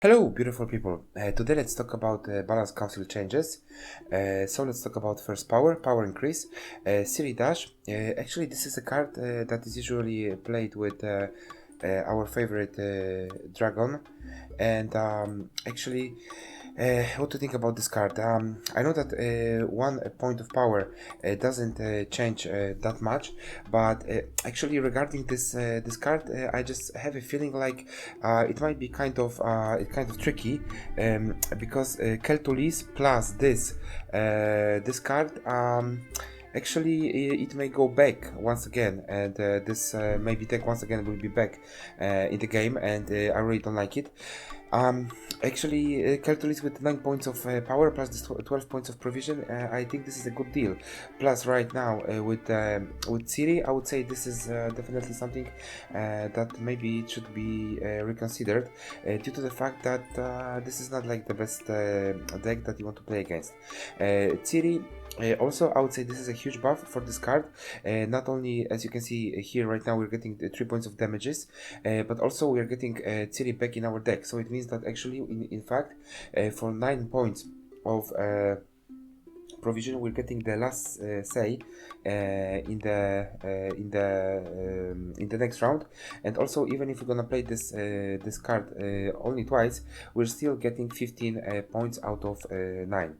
Hello, beautiful people. Today let's talk about balance council changes. So let's talk about first power increase, Siri Dash. Actually, this is a card that is usually played with our favorite dragon. And actually, what to think about this card? I know that one point of power doesn't change that much, but actually regarding this card, I just have a feeling like it might be kind of tricky, because Keltolis plus this card. Actually, it may go back once again, and this maybe tech once again will be back in the game, and I really don't like it. Actually, Keltolis with 9 points of power plus this 12 points of provision, I think this is a good deal. Plus, right now with Siri, I would say this is definitely something that maybe it should be reconsidered due to the fact that this is not like the best deck that you want to play against. Siri. Also, I would say this is a huge buff for this card. Not only, as you can see here right now, we're getting 3 points of damages, but also we are getting Ciri back in our deck. So it means that actually, in fact, for 9 points of provision, we're getting the last say in the next round. And also, even if we're gonna play this card only twice, we're still getting 15 points out of 9.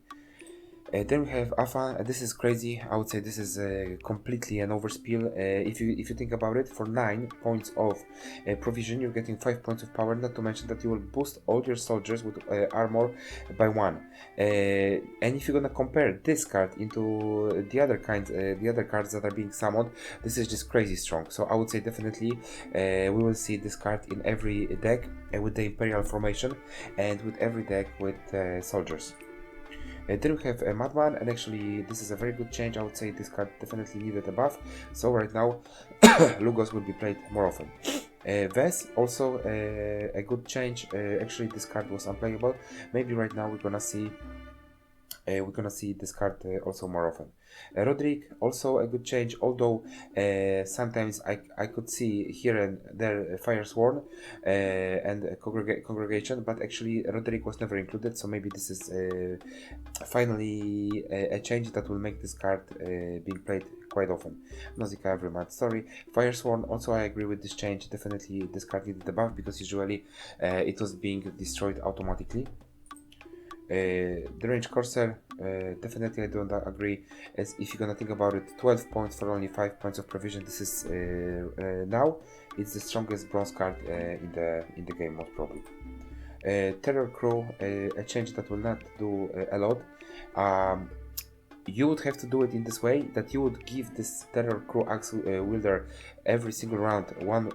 Then we have Afa. This is crazy. I would say this is completely an overspill. If you think about it, for 9 points of provision, you're getting 5 points of power. Not to mention that you will boost all your soldiers with armor by 1. And if you're gonna compare this card into the other cards that are being summoned, this is just crazy strong. So I would say definitely we will see this card in every deck with the Imperial formation, and with every deck with soldiers. Then we have a Madman, and actually this is a very good change. I would say this card definitely needed a buff, so right now Lugos will be played more often. Ves, also a good change. Actually this card was unplayable. Maybe right now we're gonna see this card also more often. Roderick, also a good change, although sometimes I could see here and there Fire Sworn and Congregation, but actually Roderick was never included, so maybe this is finally a change that will make this card being played quite often. Nausicaa every month. Sorry. Firesworn, also I agree with this change. Definitely this card needed the buff because usually it was being destroyed automatically. The range Corsair, definitely I don't agree, as if you're gonna think about it, 12 points for only 5 points of provision. This is now it's the strongest bronze card in the game, most probably. Terror Crew, a change that will not do a lot. You would have to do it in this way, that you would give this Terror Crew Axe wielder every single round one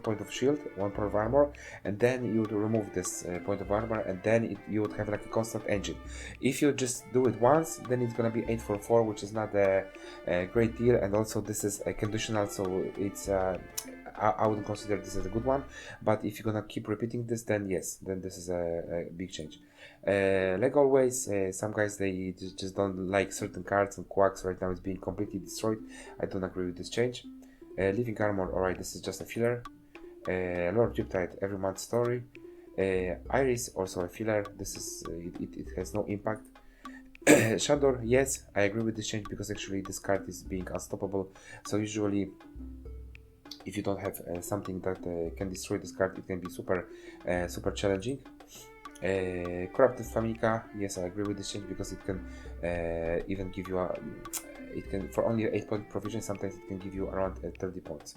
point of shield, 1 point of armor, and then you would remove this point of armor, and then you would have like a constant engine. If you just do it once, then it's gonna be 844, which is not a great deal, and also this is a conditional, so it's I wouldn't consider this as a good one, but if you're gonna keep repeating this, then yes, then this is a big change. Like always, some guys they just don't like certain cards, and Quacks right now is being completely destroyed. I don't agree with this change. Living Armor, alright, this is just a filler. Lord Riptide, every month story. Iris, also a filler. This is it has no impact. Shandor, yes, I agree with this change because actually this card is being unstoppable. So usually, if you don't have something that can destroy this card, it can be super challenging. Corrupted Famika, yes, I agree with this change because it can even give you it can, for only 8 point provision, sometimes it can give you around 30 points.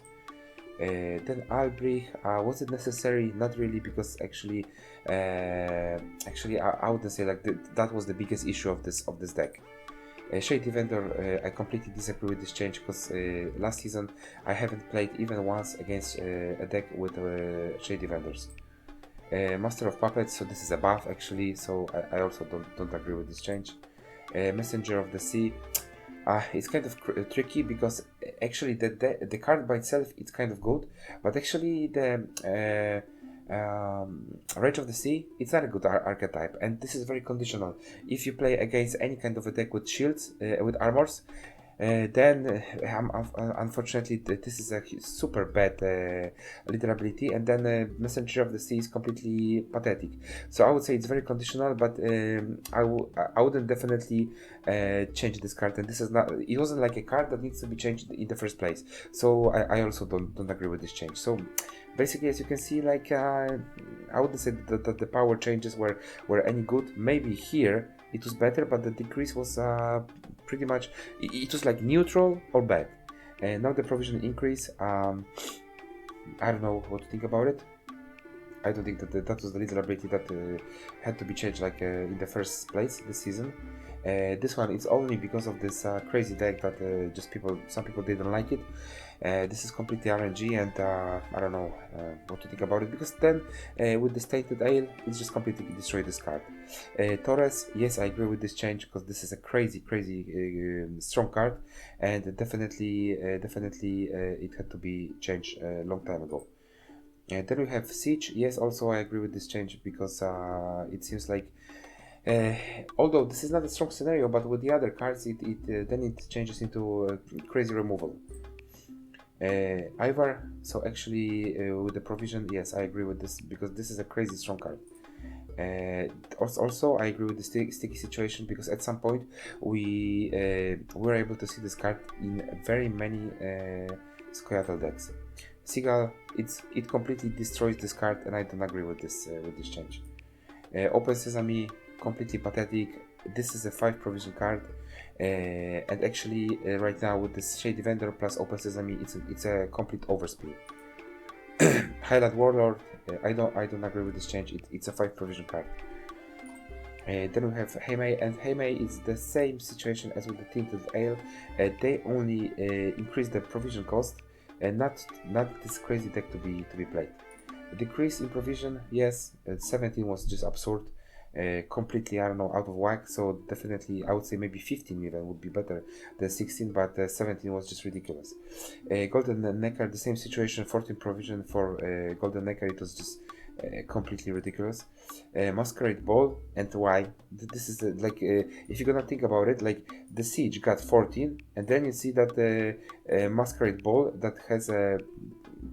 Then Albrecht, was it necessary? Not really, because actually I wouldn't say like that was the biggest issue of this deck. Shady Vendor, I completely disagree with this change because last season I haven't played even once against a deck with Shady Vendors. Master of Puppets, so this is a buff actually, so I also don't agree with this change. Messenger of the Sea, it's kind of tricky because actually the card by itself it's kind of good, but actually the Rage of the Sea, it's not a good archetype, and this is very conditional. If you play against any kind of a deck with shields, with armors, Unfortunately, this is a super bad leader ability, and then Messenger of the Sea is completely pathetic. So I would say it's very conditional, but I wouldn't definitely change this card. And this is not. It wasn't like a card that needs to be changed in the first place. So I also don't agree with this change. So basically, as you can see, like I wouldn't say that the power changes were any good. Maybe here it was better, but the decrease was pretty much, it was like neutral or bad. And now the provision increase, I don't know what to think about it. I don't think that was the little ability that had to be changed like in the first place this season. This one is only because of this crazy deck that some people didn't like it. This is completely RNG, and I don't know what to think about it, because then with the stated ale, it's just completely destroyed this card. Torres, yes, I agree with this change, because this is a crazy strong card, and definitely it had to be changed a long time ago. And then we have Siege. Yes, also I agree with this change, because it seems like although this is not a strong scenario, but with the other cards, then it changes into crazy removal. Ivar, so actually with the provision, yes, I agree with this, because this is a crazy strong card. Also, I agree with the sticky situation, because at some point we were able to see this card in very many scoiatael decks. Seagull, it completely destroys this card, and I don't agree with this change. Open Sesame, completely pathetic. This is a 5 provision card, and actually right now with this Shady Vendor plus Open Sesame, it's a complete overspill. Highlight Warlord, I don't agree with this change. It's a 5 provision card. Then we have Heimei, and Heimei is the same situation as with the Tinted Ale. They only increase the provision cost, and not this crazy deck to be played. Decrease in provision, yes, 17 was just absurd, completely, I don't know, out of whack. So definitely I would say maybe 15 even would be better than 16, but 17 was just ridiculous. Golden Neckar, the same situation, 14 provision for Golden Neckar, it was just completely ridiculous. Masquerade Ball, and why? This is if you're gonna think about it, like the Siege got 14, and then you see that the Masquerade Ball that has a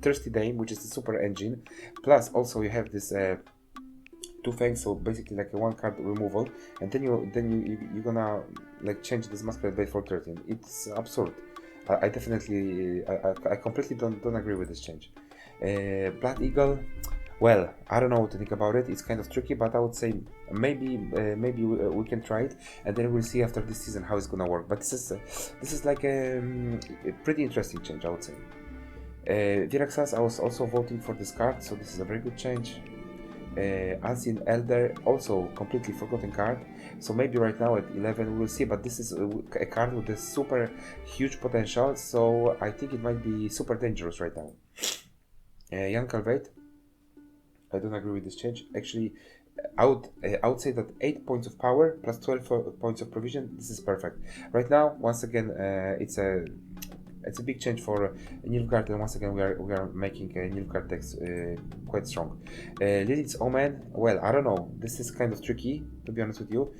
Thirsty Dame, which is the super engine, plus also you have this 2 fangs, so basically like a 1 card removal, and then you're gonna like change this Masquerade Blade for 13. It's absurd. I definitely I completely don't agree with this change. Blood Eagle, well, I don't know what to think about it. It's kind of tricky, but I would say maybe we can try it, and then we'll see after this season how it's gonna work. But this is like a pretty interesting change, I would say. Viraxas, I was also voting for this card, so this is a very good change. Unseen Elder, also completely forgotten card, so maybe right now at 11 we'll see, but this is a card with a super huge potential, so I think it might be super dangerous right now. Jan Calvate, I don't agree with this change. Actually, I would say that 8 points of power plus 12 points of provision, this is perfect. Right now, once again, it's a big change for Nilfgaard, and once again we are making Nilfgaard decks quite strong. Lilith's Omen, well, I don't know, this is kind of tricky, to be honest with you.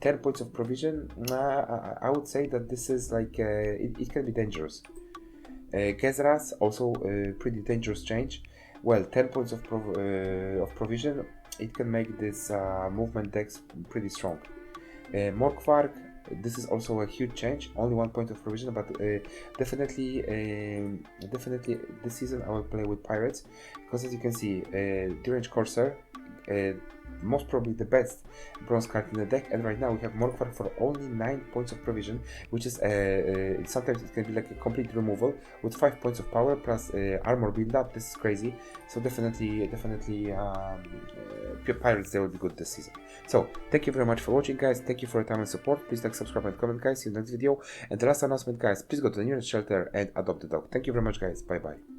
10 points of provision, I would say that this is like, it can be dangerous. Gezras, also a pretty dangerous change. Well, 10 points of provision, it can make this movement decks pretty strong. Morkvark, this is also a huge change, only 1 point of provision, but definitely this season I will play with Pirates, because as you can see, Deranged Corsair, most probably the best bronze card in the deck, and right now we have Morkvark for only 9 points of provision, which is sometimes it can be like a complete removal with 5 points of power plus armor build up. This is crazy, so definitely Pirates, they will be good this season. So thank you very much for watching, guys. Thank you for your time and support. Please like, subscribe and comment, guys. See you in the next video. And the last announcement, guys, please go to the nearest shelter and adopt the dog. Thank you very much, guys. Bye bye.